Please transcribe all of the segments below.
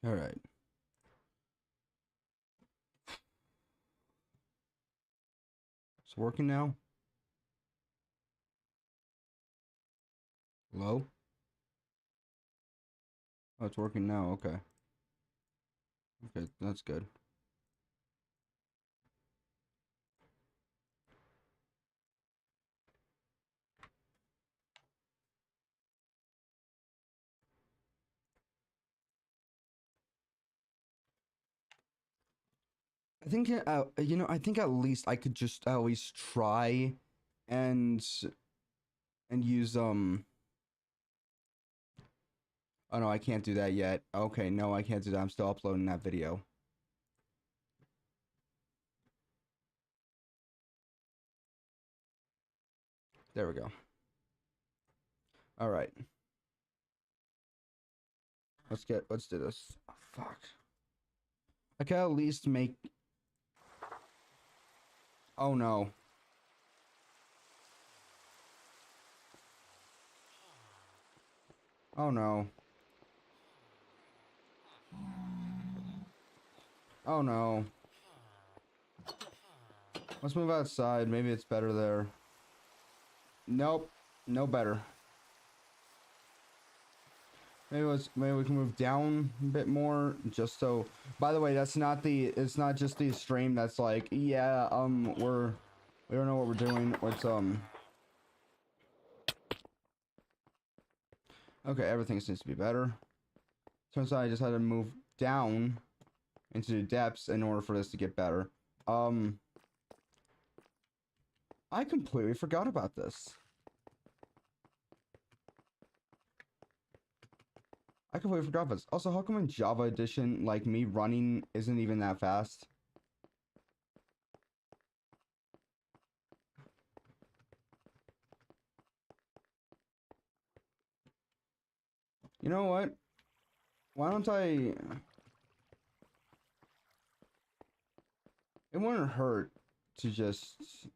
All right. It's working now. Hello? Oh, it's working now. Okay. Okay, that's good. I think, I think at least I could just at least try and use oh no, I can't do that yet. Okay, no, I can't do that. I'm still uploading that video. There we go. All right. Let's do this. Oh, fuck. I can at least make. Oh no. Oh no. Oh no. Let's move outside. Maybe it's better there. Nope. No better. Maybe we can move down a bit more, just so. By the way, it's not just the stream that's like, yeah, we don't know what we're doing. Okay, everything seems to be better. Turns out I just had to move down into the depths in order for this to get better. I completely forgot about this. I completely forgot about this. Also, how come in Java Edition, like, me running isn't even that fast? You know what? Why don't I... It wouldn't hurt to just...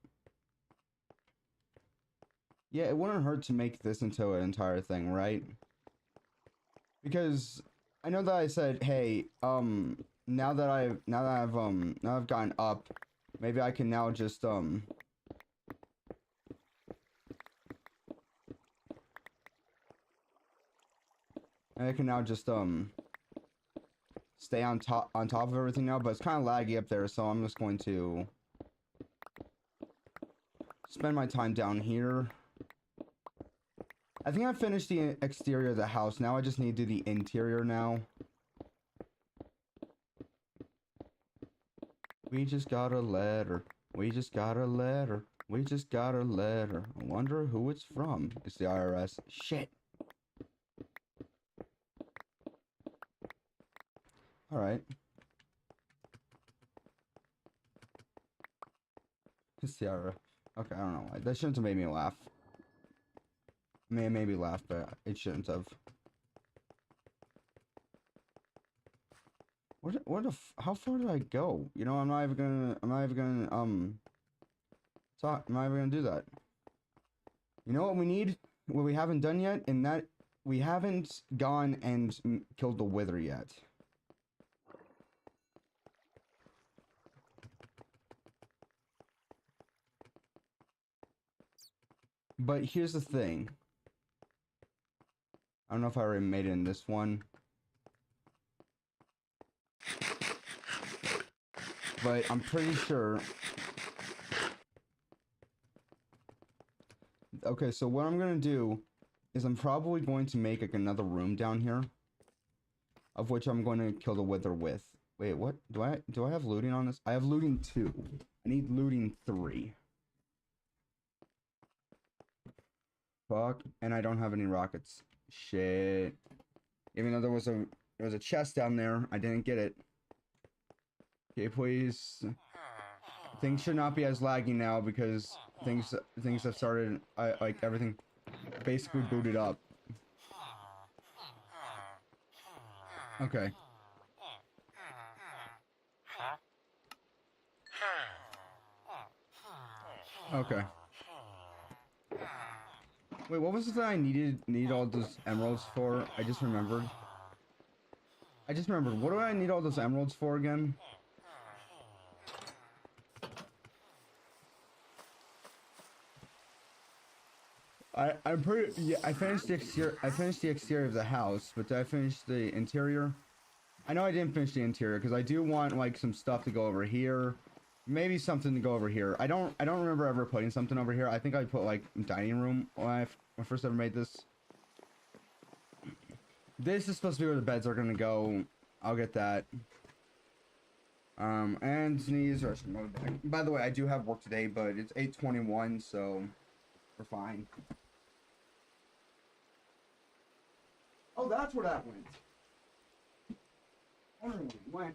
Yeah, it wouldn't hurt to make this into an entire thing, right? Because I know that I said, hey, now that I've gotten up, maybe I can now just, stay on top of everything now, but it's kind of laggy up there, so I'm just going to spend my time down here. I think I finished the exterior of the house. Now I just need to do the interior now. We just got a letter. We just got a letter. We just got a letter. I wonder who it's from. It's the IRS. Shit. Alright. It's the IRS. Okay, I don't know why. That shouldn't have made me laugh. I mean, it made me laugh, but it shouldn't have. How far did I go? You know, I'm not even gonna do that. You know what we need? What we haven't done yet? In that, we haven't gone and killed the wither yet. But here's the thing. I don't know if I already made it in this one. But I'm pretty sure. Okay, so what I'm gonna do is I'm probably going to make like another room down here, of which I'm going to kill the wither with. Wait, what? Do I have looting on this? I have looting 2. I need looting 3. Fuck, and I don't have any rockets. Shit. Even though there was a chest down there, I didn't get it. Okay, please. Things should not be as laggy now because things have started. Like everything basically booted up. Okay. Okay. Wait, what was it that I need all those emeralds for? I just remembered. I just remembered, what do I need all those emeralds for again? I'm pretty, yeah, I finished the exterior of the house, but did I finish the interior? I know I didn't finish the interior because I do want like some stuff to go over here. Maybe something to go over here. I don't remember ever putting something over here. I think I put like dining room when I first ever made this. This is supposed to be where the beds are gonna go. I'll get that. And sneeze or by the way, I do have work today, but it's 8:21, so we're fine. Oh, that's where that went. I don't know where it went.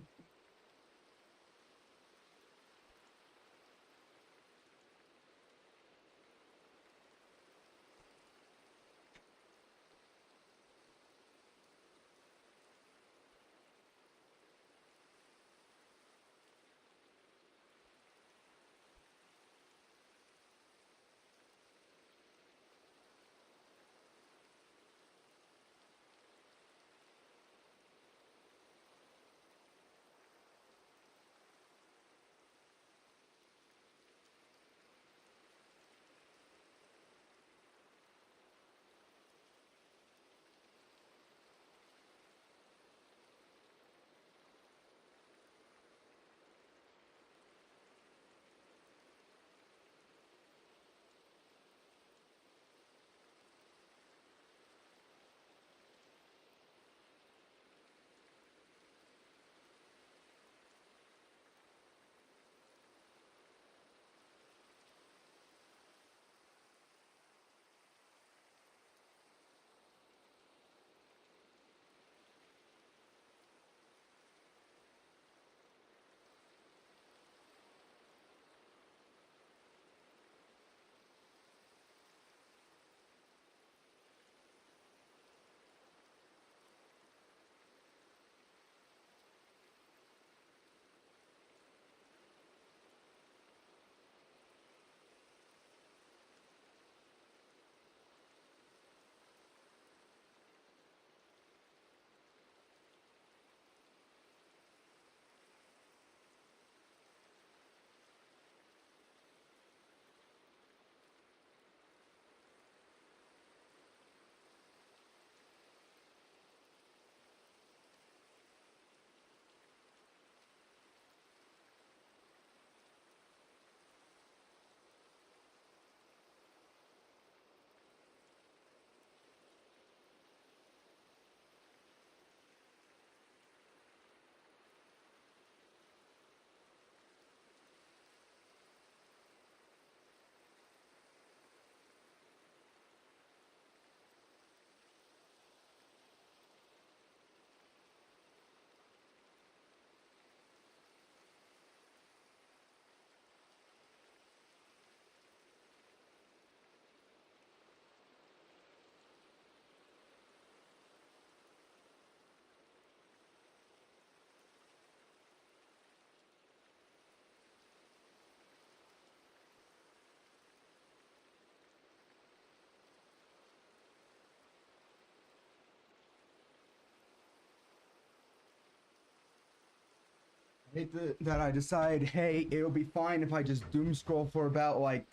I hate that I decide, hey, it'll be fine if I just doom scroll for about like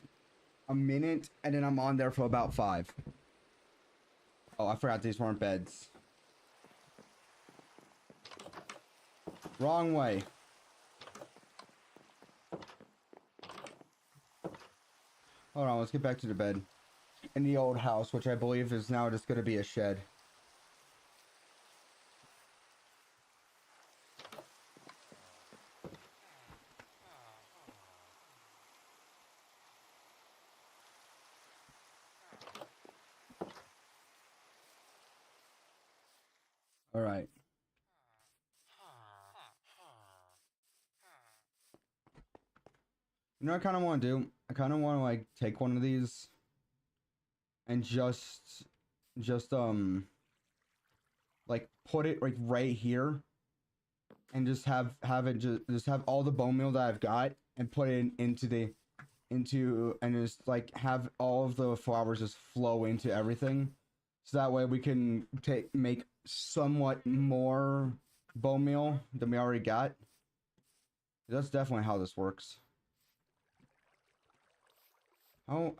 a minute and then I'm on there for about 5. Oh, I forgot these weren't beds. Wrong way. Hold on, let's get back to the bed. In the old house, which I believe is now just going to be a shed. Alright. You know what I kind of want to do? I kind of want to like take one of these and just like put it like right here and just have it just have all the bone meal that I've got and put it into and just like have all of the flowers just flow into everything, so that way we can make somewhat more bone meal that we already got. That's definitely how this works. How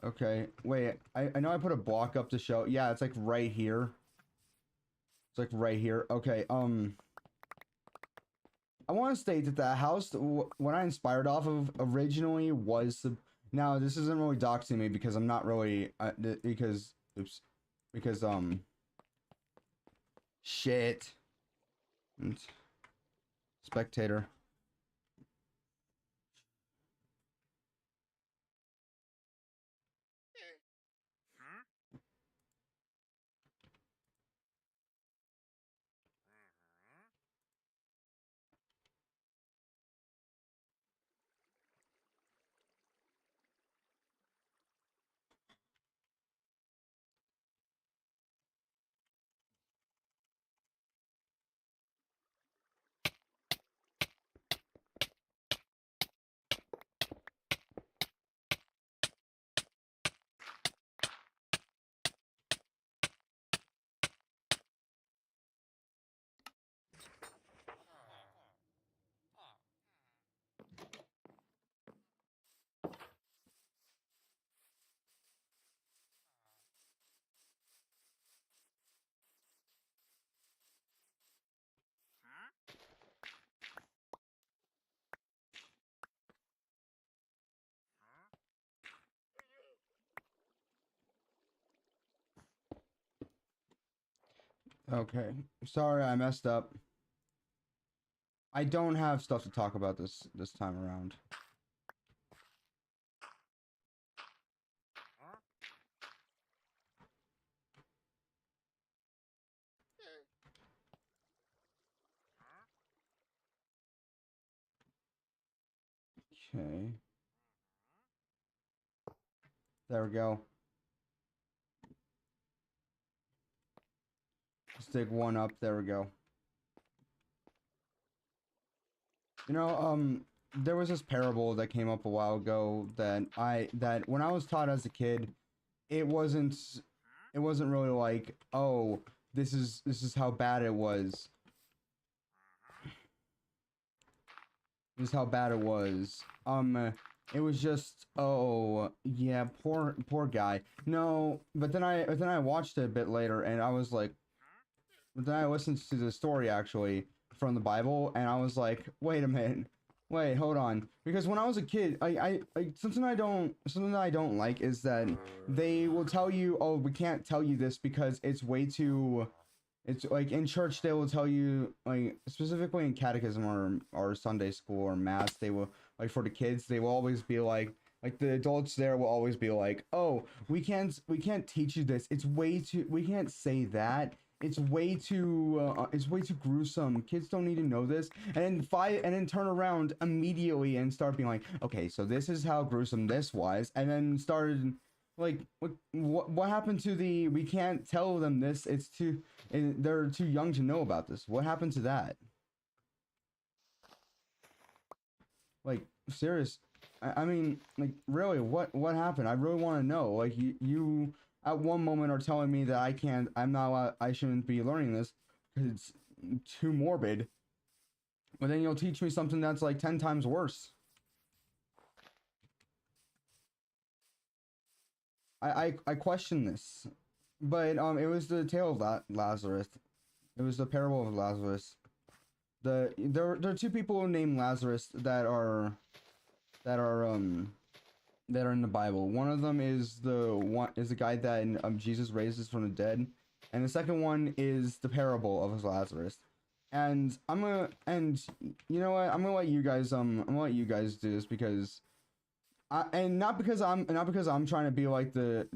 okay, wait, I know I put a block up to show. Yeah, it's like right here. It's like right here. Okay, I want to state that the house what I inspired off of originally was the. Now this isn't really doxing me because I'm not really because oops because shit spectator. Okay, sorry I messed up. I don't have stuff to talk about this time around. Okay. There we go. Let's take one up. There we go. You know, there was this parable that came up a while ago that when I was taught as a kid, it wasn't really like, oh, this is how bad it was. This is how bad it was. It was just, oh yeah, poor guy. No, but then I watched it a bit later and I was like, but then I listened to the story actually from the Bible and I was like, wait a minute. Wait, hold on. Because when I was a kid, something that I don't like is that they will tell you, oh, we can't tell you this because it's way too. It's like in church they will tell you, like specifically in catechism or Sunday school or mass, they will, like for the kids they will always be like the adults there will always be like, oh, we can't teach you this, it's way too, we can't say that, it's way too gruesome, kids don't need to know this, and then turn around immediately and start being like, okay, so this is how gruesome this was, and then started like what happened to the we can't tell them this, it's too, they're too young to know about this. What happened to that? Like, serious. I mean, like, really, what happened? I really want to know. Like, you at one moment are telling me that I'm not allowed, I shouldn't be learning this because it's too morbid. But then you'll teach me something that's like 10 times worse. I question this. But it was the tale of Lazarus. It was the parable of Lazarus. There are two people named Lazarus that are that are in the Bible. One of them is the guy that Jesus raises from the dead, and the second one is the parable of Lazarus. And you know what, I'm gonna let you guys do this because and not because I'm trying to be like the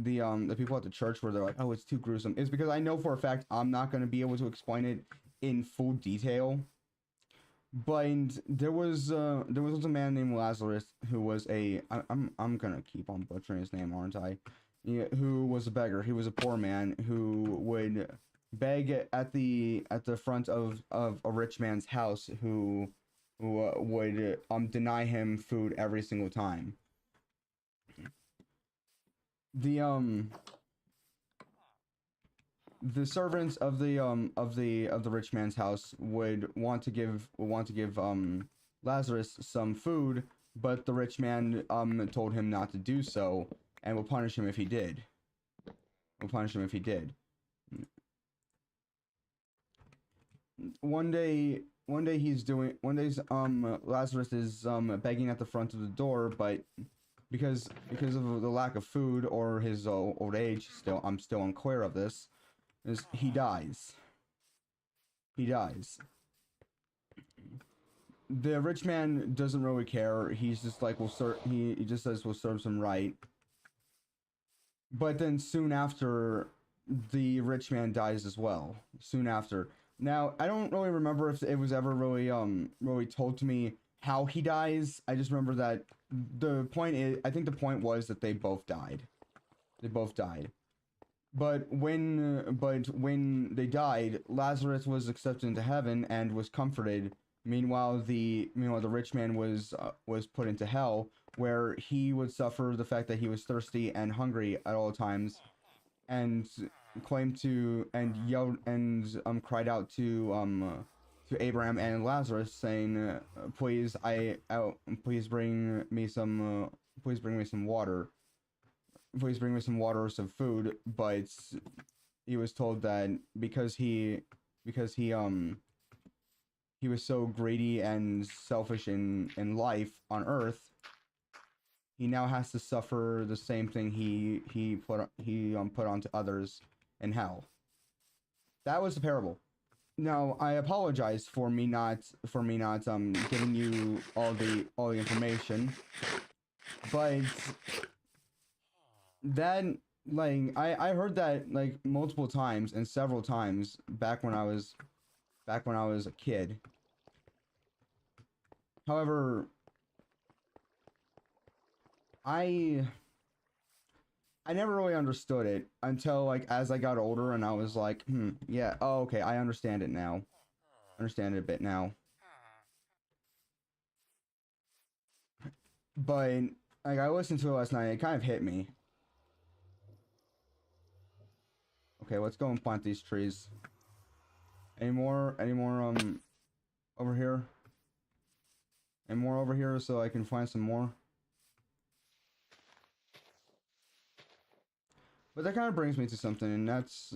people at the church where they're like, oh, it's too gruesome. It's because I know for a fact I'm not gonna be able to explain it in full detail. But there was a man named Lazarus who was I'm gonna keep on butchering his name, aren't I? Yeah, who was a beggar. He was a poor man who would beg at the front of a rich man's house who would deny him food every single time. The servants of the rich man's house would want to give Lazarus some food, but the rich man told him not to do so and will punish him if he did. One day Lazarus is begging at the front of the door, but because of the lack of food or his old age, I'm still unclear of this, is he dies. The rich man doesn't really care. He's just like, he just says we'll serve him right. But then soon after, the rich man dies as well. Soon after. Now, I don't really remember if it was ever really told to me how he dies. I just remember that I think the point was that they both died. But when they died, Lazarus was accepted into heaven and was comforted. Meanwhile, the rich man was put into hell, where he would suffer the fact that he was thirsty and hungry at all times, and claimed to and yelled and cried out to Abraham and Lazarus, saying, please bring me some water. Please bring me some water or some food. But he was told that because he was so greedy and selfish in life on earth, he now has to suffer the same thing he put onto others in hell. That was the parable. Now, I apologize for me not giving you all the information, but that, like, I heard that like multiple times and several times back when I was a kid. However, I never really understood it until, like, as I got older, and I was like, yeah, oh, okay, I understand it now. I understand it a bit now. But, like, I listened to it last night, it kind of hit me. Okay, let's go and plant these trees. Any more, over here? Any more over here so I can find some more? But that kind of brings me to something, and that's,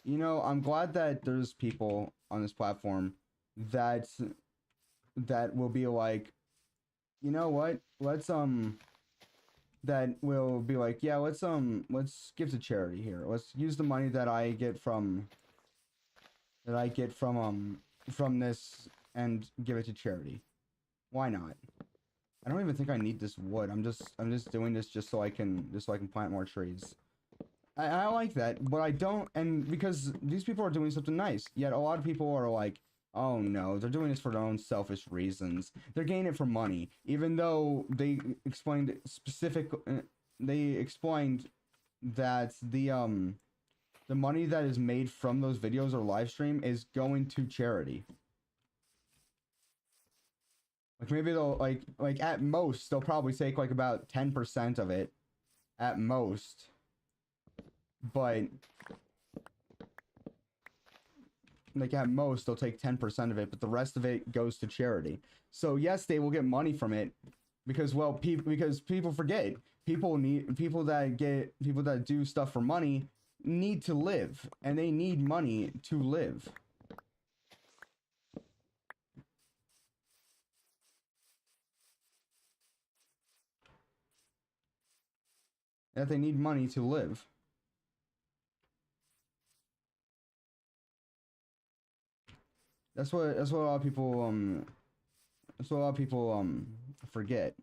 I'm glad that there's people on this platform that will be like, you know what? That will be like, yeah, let's give to charity here. Let's use the money that I get from this and give it to charity. Why not? I don't even think I need this wood. I'm just doing this just so I can plant more trees. I like that, but I don't, and because these people are doing something nice, yet a lot of people are like, oh no, they're doing this for their own selfish reasons. They're gaining it for money, even though they explained that the money that is made from those videos or live stream is going to charity. Like, maybe they'll, like at most, they'll probably take like about 10% of it, at most. But, like, at most, they'll take 10% of it, but the rest of it goes to charity. So, yes, they will get money from it, because, well, because people forget. People that do stuff for money need to live, and they need money to live. That they need money to live. That's what a lot of people forget.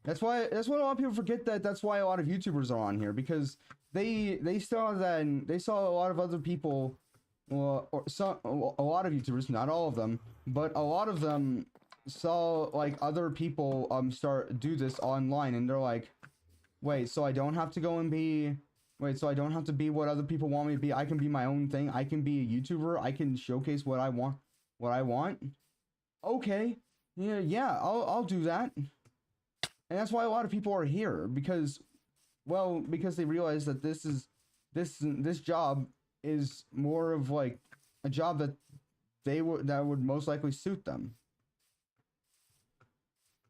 That's what a lot of people forget, that's why a lot of YouTubers are on here, because they saw a lot of other people, well, a lot of YouTubers, not all of them, but a lot of them saw like other people do this online, and they're like, wait, so I don't have to go and be so I don't have to be what other people want me to be. I can be my own thing. I can be a YouTuber. I can showcase what I want. Okay. Yeah, I'll do that. And that's why a lot of people are here because, well, because they realize that this job is more of like a job that that would most likely suit them.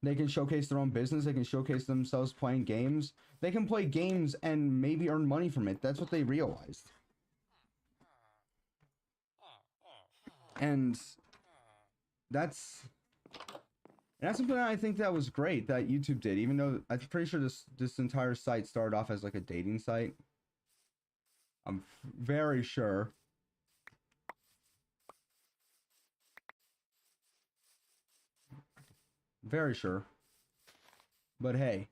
They can showcase their own business. They can showcase themselves playing games. They can play games and maybe earn money from it. That's what they realized. And that's something that I think that was great that YouTube did. Even though I'm pretty sure this entire site started off as like a dating site. I'm very sure. Very sure. But hey.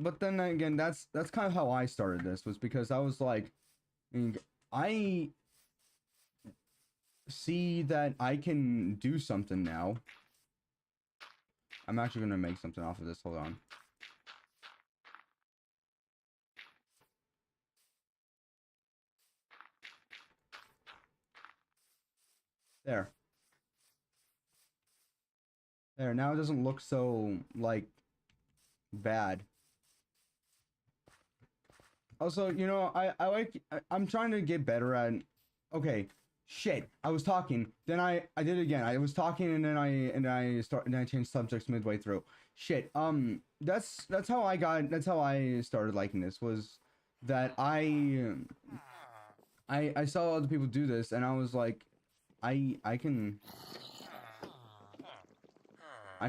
But then again, that's kind of how I started this, was because I was like, I see that I can do something now. I'm actually gonna make something off of this. Hold on. There. There. Now it doesn't look so like bad. Also, you know, I'm trying to get better at. Okay, shit. I was talking, then I did it again. I was talking, and then I changed subjects midway through. Shit. That's how I started liking this, was that I saw other people do this, and I was like, I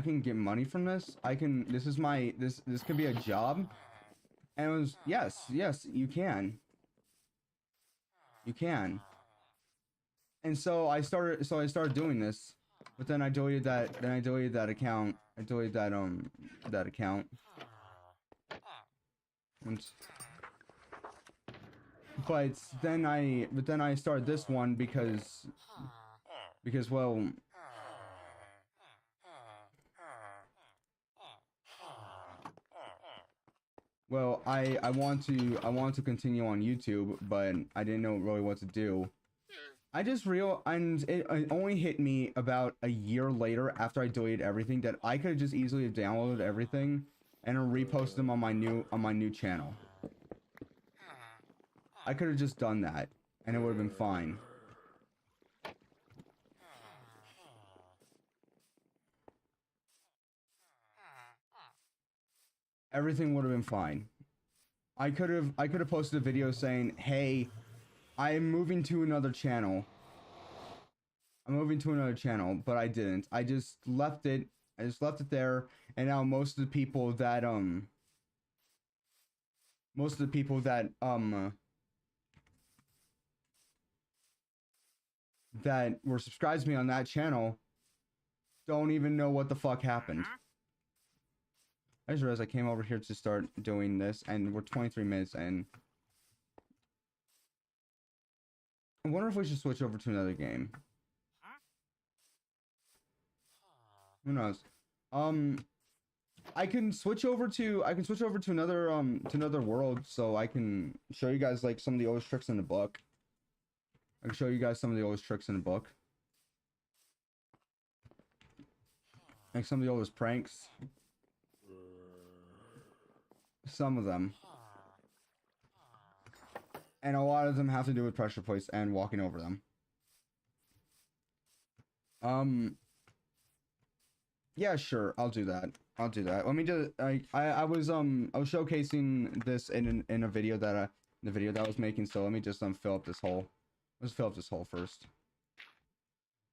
can get money from this. This is my this could be a job. And it was, yes, you can. You can. And so I started doing this, but then I deleted that account. I deleted that account. But then I started this one because well, I want to continue on YouTube, but I didn't know really what to do. I just and it only hit me about a year later, after I deleted everything, that I could have just easily have downloaded everything and reposted them on my new channel. I could have just done that, and it would have been fine. Everything would have been fine. I could have posted a video saying, "Hey, I'm moving to another channel. I'm moving to another channel," but I didn't. I just left it. I just left it there, and now most of the people that that were subscribed to me on that channel don't even know what the fuck happened. I just realized I came over here to start doing this, and we're 23 minutes in. I wonder if we should switch over to another game. Who knows? I can switch over to another world, so I can show you guys like some of the oldest tricks in the book. I can show you guys some of the oldest tricks in the book. Like some of the oldest pranks. Some of them. And a lot of them have to do with pressure plates and walking over them. Yeah, sure, I'll do that. Let me just I was showcasing this in a video that I was making, so let me just fill up this hole. Let's fill up this hole first.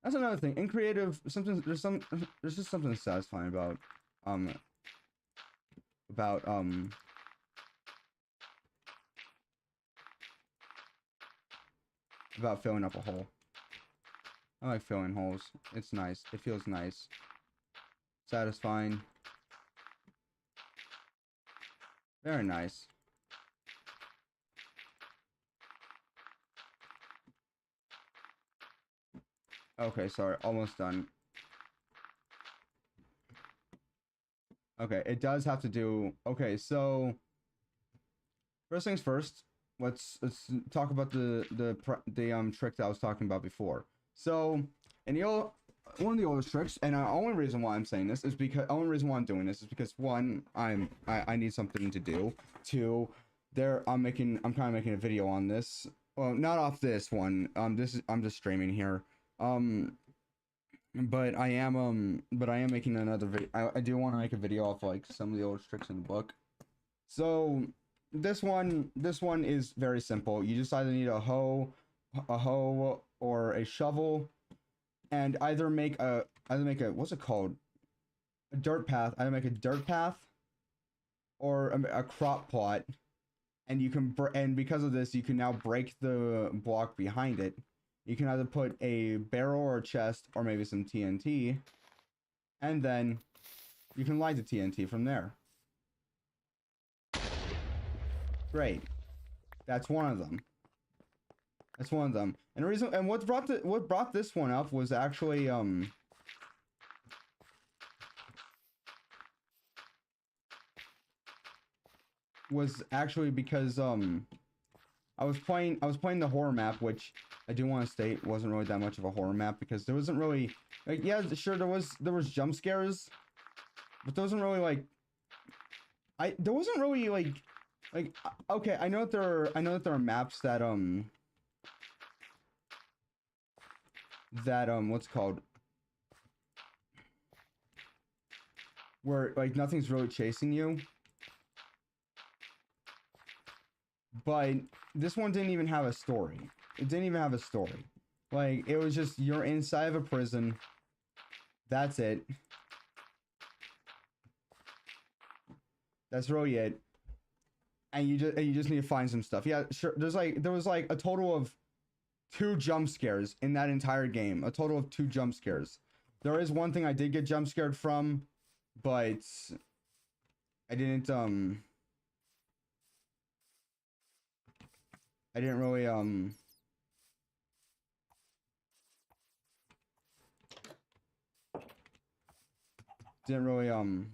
That's another thing. In creative, there's just something satisfying about filling up a hole. I like filling holes. It's nice. It feels nice. Satisfying. Very nice. Okay, sorry, almost done. Okay, it does have to do. Okay, so first things first. Let's talk about the trick that I was talking about before. So, in the old one of the oldest tricks, and the only reason why I'm saying this is because only reason why I'm doing this is because one, I need something to do. Two, I'm kind of making a video on this. Well, not off this one. I'm just streaming here. But I am making another video. I do want to make a video off like some of the old tricks in the book. So this one is very simple. You just either need a hoe or a shovel, and either make a what's it called, a dirt path. Either make a dirt path or a crop plot, and you can and because of this you can now break the block behind it. You can either put a barrel or a chest or maybe some TNT, and then you can light the TNT from there. Great. That's one of them. That's one of them. And the reason, and what brought this one up was actually because I was playing the horror map, which I do want to state wasn't really that much of a horror map because there wasn't really like, yeah, sure there was jump scares, but there wasn't really like there wasn't really like okay, I know that there are maps that what's it called, where like nothing's really chasing you. But this one didn't even have a story. It didn't even have a story. Like, it was just, you're inside of a prison. That's it. That's really it. And you just need to find some stuff. Yeah, sure. There was like a total of 2 jump scares in that entire game. A total of 2 jump scares. There is one thing I did get jump scared from, but I didn't really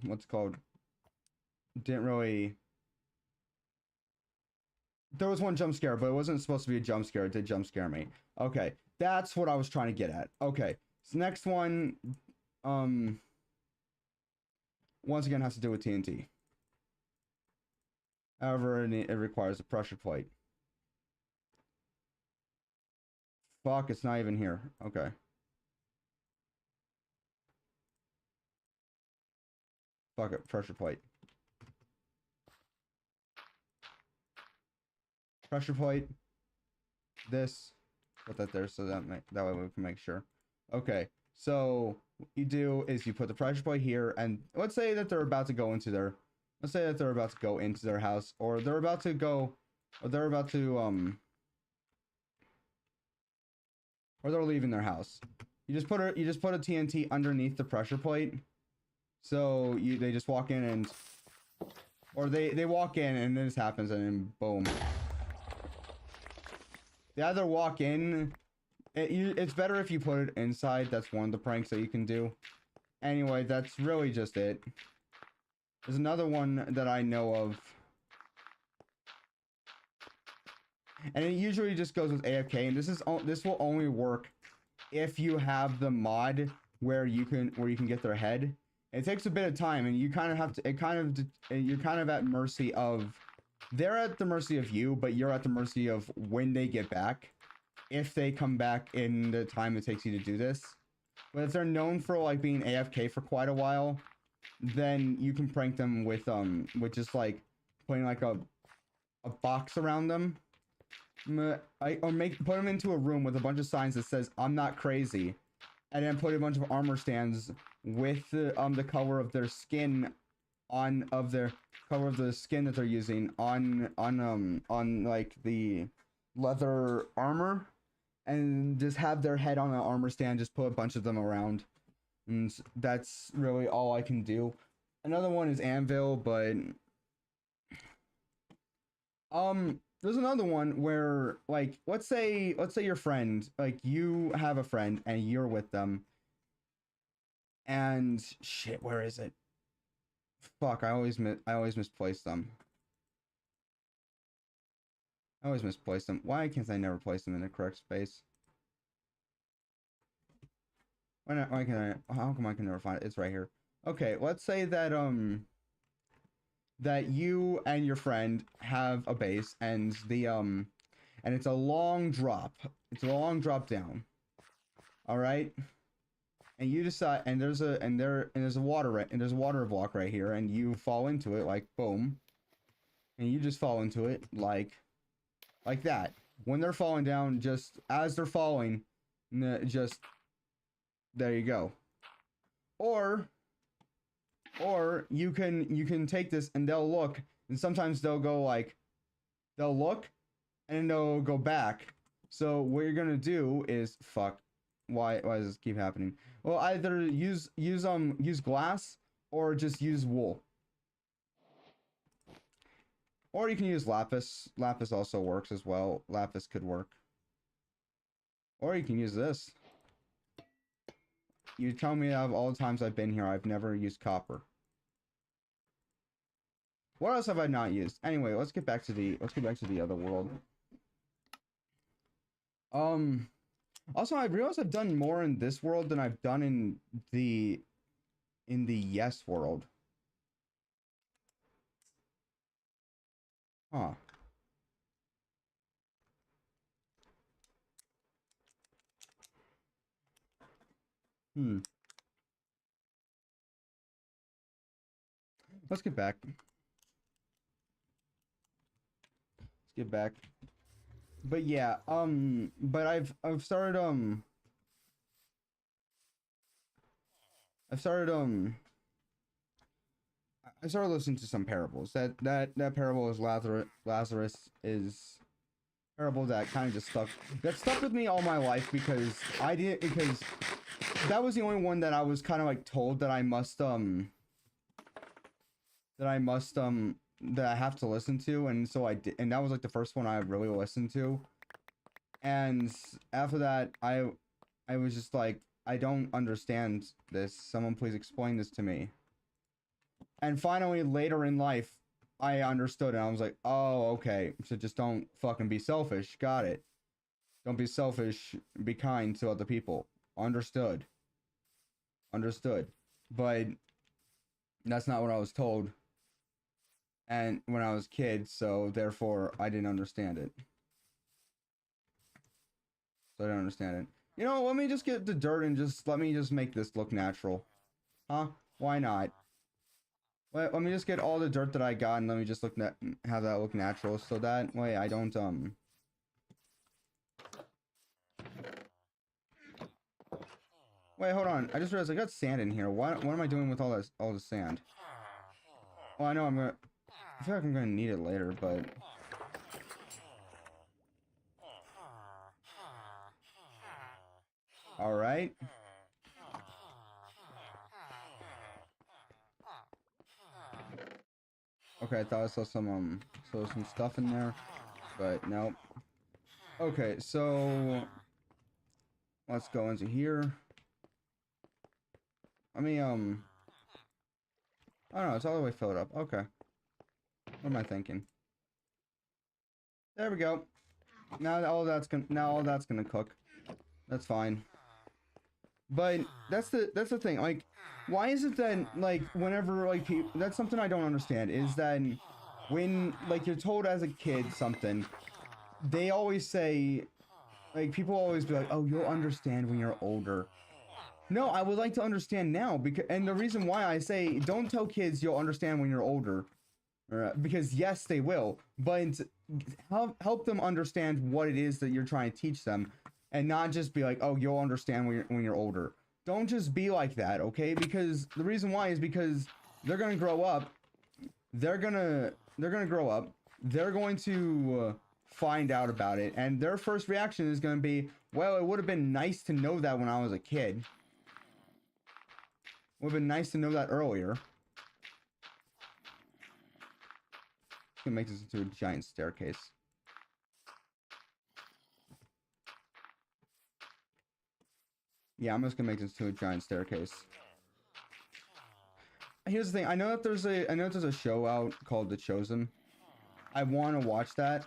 what's it called, didn't really, there was one jump scare, but it wasn't supposed to be a jump scare. It did jump scare me. Okay, that's what I was trying to get at. Okay, so next one once again has to do with TNT. However, it requires a pressure plate. Fuck, it's not even here. Okay. Fuck it, pressure plate. Pressure plate. This. Put that there so that way we can make sure. Okay, so what you do is you put the pressure plate here, and let's say that they're about to go into their, house, or they're about to go, or they're leaving their house. You just put a TNT underneath the pressure plate, so they just walk in and, or they walk in and this happens and then boom. They either walk in. It's better if you put it inside. That's one of the pranks that you can do. Anyway, that's really just it. There's another one that I know of, and it usually just goes with AFK. And this will only work if you have the mod where you can get their head. It takes a bit of time, and you kind of have to. You're kind of at mercy of. They're at the mercy of you, but you're at the mercy of when they get back. If they come back in the time it takes you to do this. But if they're known for like being AFK for quite a while, then you can prank them with just like putting like a box around them. Or put them into a room with a bunch of signs that says "I'm not crazy," and then put a bunch of armor stands with the color of their skin the skin that they're using on like the leather armor, and just have their head on an armor stand. Just put a bunch of them around, and that's really all I can do. Another one is anvil, but there's another one where, like, let's say your friend, like, you have a friend and you're with them, and shit, where is it? Fuck, I always misplace them. I always misplace them. Why can't I never place them in the correct space? Why not? Why can I? How come I can never find it? It's right here. Okay, let's say that that you and your friend have a base, and the and it's a long drop. It's a long drop down. All right. And you decide, and there's a water block right here, and you fall into it, like, boom, and you just fall into it like that. When they're falling down, just as they're falling, just there you go. Or you can take this, and they'll look, and sometimes they'll go like, they'll look and they'll go back. So what you're gonna do is, fuck, why does this keep happening? Well, either use glass or just use wool. Or you can use lapis. Lapis also works as well. Lapis could work. Or you can use this. You tell me, out of all the times I've been here, I've never used copper. What else have I not used? Anyway, let's get back to the other world. Also, I realized I've done more in this world than I've done in the yes world. Huh. Let's get back. Let's get back. But yeah, but I've started I started listening to some parables. That parable is Lazarus is parable that kind of just stuck with me all my life, because that was the only one that I was kind of like told that I must that I have to listen to, and so I did, and that was like the first one I really listened to. And after that, I was just like, I don't understand this. Someone please explain this to me. And finally, later in life, I understood, and I was like, oh, okay. So just don't fucking be selfish. Got it. Don't be selfish. Be kind to other people. Understood. Understood. But that's not what I was told. And when I was a kid, so therefore I didn't understand it. So I don't understand it. You know, let me just get the dirt and let me just make this look natural. Huh? Why not? Let me just get all the dirt that I got, and let me just have that look natural, so that way I don't Wait, hold on. I just realized I got sand in here. What am I doing with all this sand? Well, I know I feel like I'm gonna need it later, but all right. Okay, I thought I saw some stuff in there, but nope. Okay, so let's go into here. Let me I don't know, it's all the way filled up. Okay. What am I thinking? There we go. Now all that's gonna cook. That's fine. But that's the thing. Like, why is it that, like, whenever, like, that's something I don't understand, is that when, like, you're told as a kid something, they always say, like, people always be like, oh, you'll understand when you're older. No, I would like to understand now, and the reason why I say don't tell kids you'll understand when you're older, because yes, they will, but help them understand what it is that you're trying to teach them, and not just be like, oh, you'll understand when you're older. Don't just be like that, okay? Because the reason why is because they're gonna grow up. They're gonna grow up. They're going to find out about it, and their first reaction is gonna be, well, it would have been nice to know that when I was a kid. Would have been nice to know that earlier. Gonna make this into a giant staircase. Yeah, I'm just gonna make this to a giant staircase. Here's the thing. I know that there's a show out called The Chosen. I want to watch that.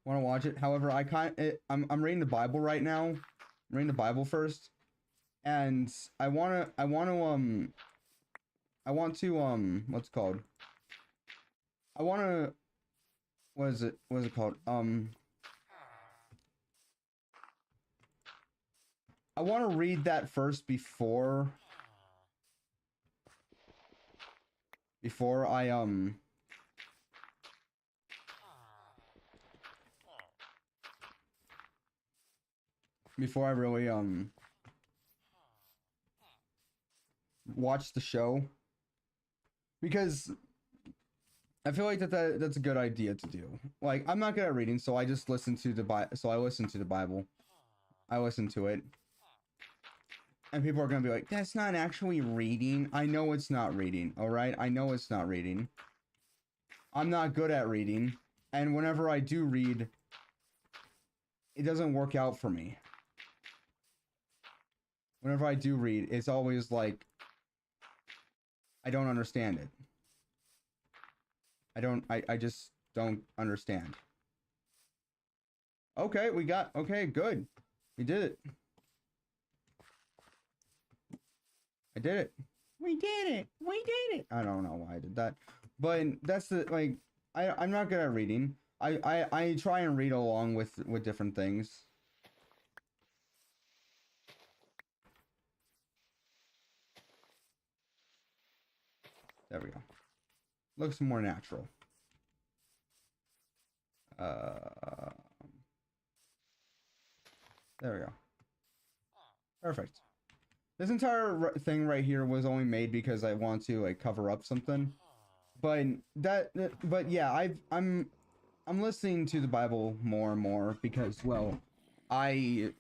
Want to watch it. However, I'm reading the Bible right now. I'm reading the Bible first, and I want to what's it called? I want to what is it called? I want to read that first before I before I really watch the show, because I feel like that's a good idea to do. Like, I'm not good at reading, so I just listen to the I listen to the Bible. I listen to it. And people are gonna be like, that's not actually reading. I know it's not reading, alright? I know it's not reading. I'm not good at reading. And whenever I do read, it doesn't work out for me. Whenever I do read, it's always like, I don't understand it. I just don't understand. Okay, okay, good. We did it. I did it. We did it. We did it. I don't know why I did that. But that's the, like, I'm not good at reading. I try and read along with different things. There we go. Looks more natural. There we go. Perfect. This entire thing right here was only made because I want to, like, cover up something. But yeah, I'm listening to the Bible more and more because, well, I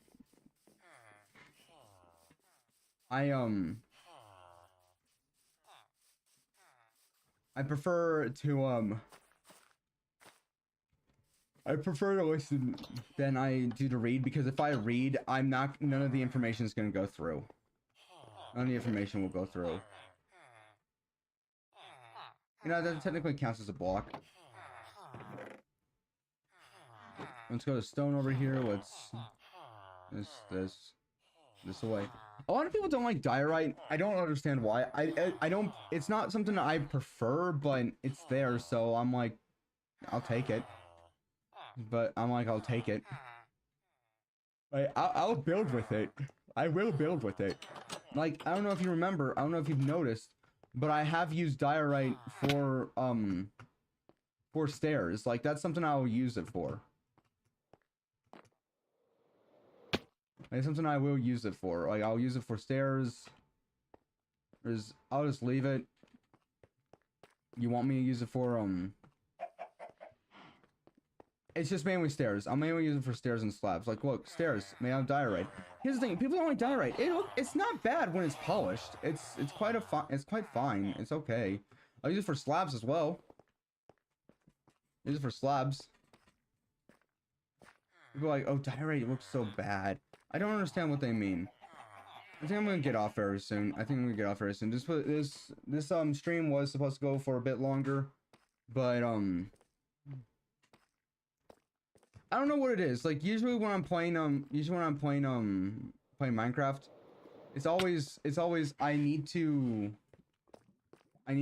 prefer to listen than I do to read, because if I read, none of the information is going to go through. None of the information will go through. You know, that technically counts as a block. Let's go to stone over here. Let's this away. A lot of people don't like diorite. I don't understand why. I don't. It's not something I prefer, but it's there, so I'm like, I'll take it. But I'm like, I'll take it. Like, I'll build with it. I will build with it. Like, I don't know if you remember. I don't know if you've noticed, but I have used diorite for stairs. Like, that's something I will use it for. Like, something I will use it for. Like, I'll use it for stairs. I'll just leave it. You want me to use it for it's just mainly stairs. I'll mainly use it for stairs and slabs. Like, look, stairs. May I have diorite. Here's the thing. People don't like diorite. It's not bad when it's polished. It's quite fine. It's okay. I'll use it for slabs as well. Use it for slabs. People are like, oh, diorite looks so bad. I don't understand what they mean. I think I'm gonna get off very soon. This stream was supposed to go for a bit longer, but I don't know what it is. Like, usually when I'm playing playing Minecraft, it's always I need to I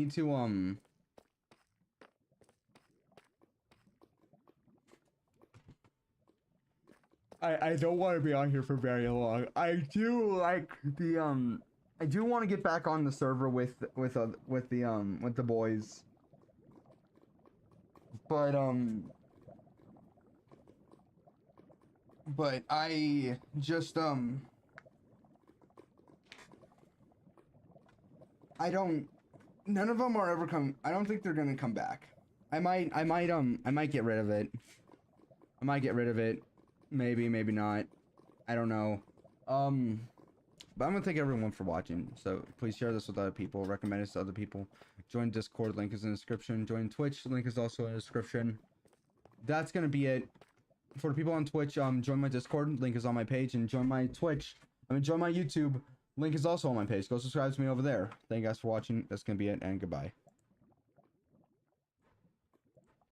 don't want to be on here for very long. I do like the I do want to get back on the server with the boys. But I just I don't none of them are ever come. I don't think they're gonna come back. I might get rid of it. I might get rid of it. Maybe not. I don't know. But I'm gonna thank everyone for watching. So please share this with other people. Recommend this to other people. Join Discord, link is in the description. Join Twitch, link is also in the description. That's gonna be it. for the people on Twitch, join my Discord. Link is on my page, and join my Twitch. Join my YouTube. Link is also on my page. Go subscribe to me over there. Thank you guys for watching. That's gonna be it, and goodbye.